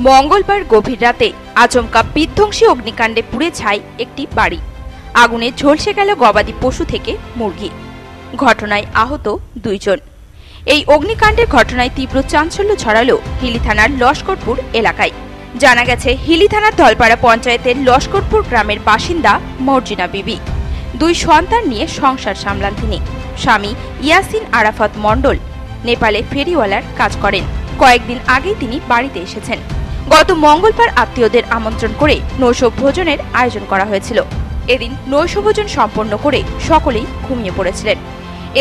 মঙ্গলবার গভীর রাতে আচমকা বিধ্বংসী অগ্নিকাণ্ডে পুড়ে ছাই একটি বাড়ি। আগুনে ঝলসে গেল গবাদি পশু থেকে মুরগি। ঘটনায় আহত 2 জন। এই অগ্নিকাণ্ডের ঘটনায় তীব্র চাঞ্চল্য ছড়ালো হিলি থানার লস্করপুর এলাকায়। জানা গেছে, হিলি থানার ধলপাড়া পঞ্চায়েতের লস্করপুর গ্রামের বাসিন্দা মর্জিনা বিবি। 2 সন্তান নিয়ে সংসার সামলান তিনি। স্বামী ইয়াসিন আরাফাত মণ্ডল নেপালে ফেরিওয়ালার কাজ করেন। কয়েকদিন আগেই তিনি বাড়িতে এসেছেন। গত মঙ্গলবার আত্মীয়দের আমন্ত্রণ করে নৈশভোজনের আয়োজন করা হয়েছিল। এদিন নৈশভোজন সম্পন্ন করে সকলেই ঘুমিয়ে পড়েছিলেন।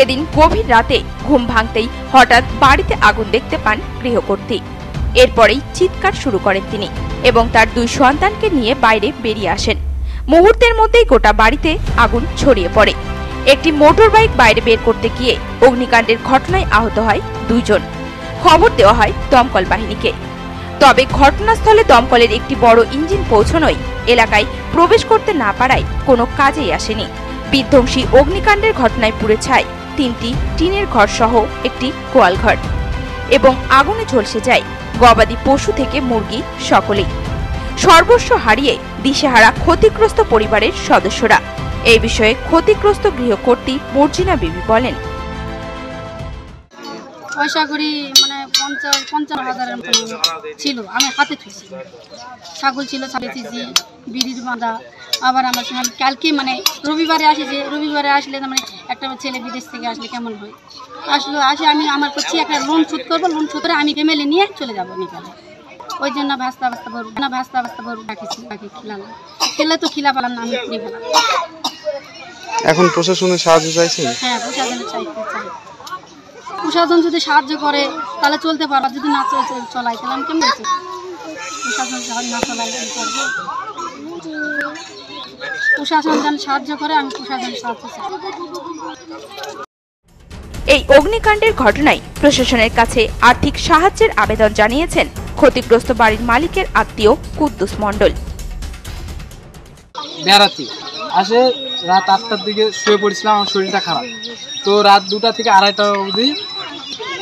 এদিন গভীর রাতে ঘুম ভাঙতেই হঠাৎ বাড়িতে আগুন দেখতে পান গৃহকর্ত্রী। এরপরেই চিৎকার শুরু করেন তিনি এবং তার 2 সন্তানকে নিয়ে বাইরে বেরিয়ে আসেন। মুহূর্তের মধ্যেই গোটা বাড়িতে আগুন ছড়িয়ে পড়ে। একটি মোটর বাইক বাইরে বের করতে গিয়ে অগ্নিকাণ্ডের ঘটনায় আহত হয় 2 জন। খবর দেওয়া হয় দমকল বাহিনীকে। তবে ঘটনাস্থলে দমকলের একটি বড় ইঞ্জিন পৌঁছানোয় এলাকায় প্রবেশ করতে না পারায় কোনো কাজেই আসেনি। বিধ্বংসী অগ্নিকাণ্ডের ঘটনায় পুড়ে ছাই 3টি টিনের ঘর সহ একটি গোয়াল ঘর এবং আগুনে ঝলসে যায় গবাদি পশু থেকে মুরগি সকলেই। সর্বস্ব হারিয়ে দিশেহারা ক্ষতিগ্রস্ত পরিবারের সদস্যরা। এই বিষয়ে ক্ষতিগ্রস্ত গৃহকর্ত্রী মর্জিনা বিবি বলেন, পয়সা করি মানে 50-55,000 মতো ছিল। আমি হাতে থুইছি, ছাগল ছিল, বেচেছি, বিড়ির বাঁধা। আবার আমার কালকে মানে রবিবারে আসেছে। রবিবারে আসলে মানে একটা ছেলে বিদেশ থেকে আসলে কেমন হয়, আসে আমি আমার করছি একটা লোন শোধ করবো। লোন শোধ করে আমি ফ্যামিলি নিয়ে চলে যাবো নিকালে। ওই জন্য ভাস্তা বড় রাখেছি। খেলে তো খিলা পেলাম না, আমি পুড়ে পেলাম। এখন প্রশাসনের সাহায্য চাইছেন? হ্যাঁ, প্রশাসনের চাই। প্রশাসন যদি সাহায্য করে তাহলে চলতে পারবো, যদি না চলাই তাহলে আমি কেমন আছি? প্রশাসন না চলাই করবো। প্রশাসন যেন সাহায্য করে, আমি প্রশাসনের সাহায্য চাই। এই অগ্নিকাণ্ডের ঘটনায় প্রশাসনের কাছে আর্থিক সাহায্যের আবেদন জানিয়েছেন ক্ষতিগ্রস্ত বাড়ির মালিকের আত্মীয় কুদ্দুস মণ্ডল। বেড়াতে আসে রাত 8টার দিকে শুয়ে পড়েছিলাম। আমার শরীরটা খারাপ, তো রাত 2টা থেকে 2:30টা অবধি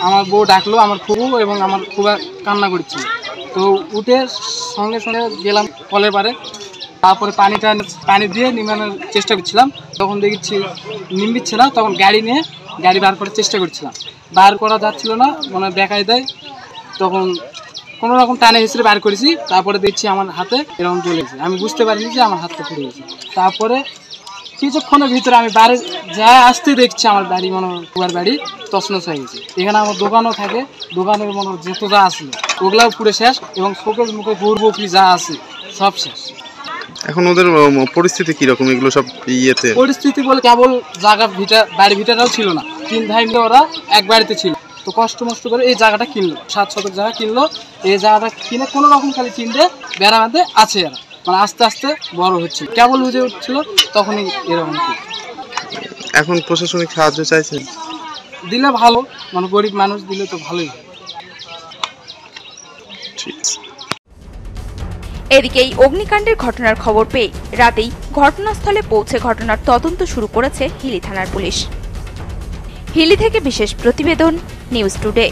আমার বউ ডাকলো। আমার ফুবু এবং আমার খুব কান্না করছিল, তো উঠে সঙ্গে সঙ্গে গেলাম কলের পারে। তারপরে পানি দিয়ে নিমানোর চেষ্টা করছিলাম। তখন দেখছি নিমবিচ্ছে না, তখন গাড়ি বার করার চেষ্টা করছিলাম। বার করা যাচ্ছিল না, মানে দেখাই দেয়। তখন কোনো রকম টানে হিসেবে বার করেছি। তারপরে দেখছি আমার হাতে এরকম চলে গেছে। আমি বুঝতে পারিনি যে আমার হাতটা পুড়ে গেছে। তারপরে কিছুক্ষণের ভিতরে আমি বাইরে যা আসতে দেখছি আমার বাড়ি পুয়ার বাড়ি তছনছ হয়ে গেছে। এখানে আমার দোকানও থাকে, দোকানের যত যা আসলো ওগুলাও পুড়ে শেষ এবং শোকের মুখে গরু বকরি যা আছে সব শেষ। এখন ওদের পরিস্থিতি কিরকম? এগুলো সব পরিস্থিতি বলে কেবল বাড়ি ভিটাটাও ছিল না। 3 ভাই মিলে ওরা এক বাড়িতে ছিল, তো কষ্ট করে এই জায়গাটা কিনলো। 7 শতক জায়গা কিনলো। এই জায়গাটা কিনে কোনো রকম খালি কিনতে বেড়া বাঁধে আছে। এরা মানে আস্তে আস্তে বড় হচ্ছে, কেবল বুঝে উঠছিল তখনই এরকম। এখন প্রশাসনিক সাহায্য চাইছেন? দিলে ভালো, গরিব মানুষ দিলে তো ভালোই হয়। এদিকে এই অগ্নিকাণ্ডের ঘটনার খবর পেয়ে রাতেই ঘটনাস্থলে পৌঁছে ঘটনার তদন্ত শুরু করেছে হিলি থানার পুলিশ। হিলি থেকে বিশেষ প্রতিবেদন, নিউজ টুডে।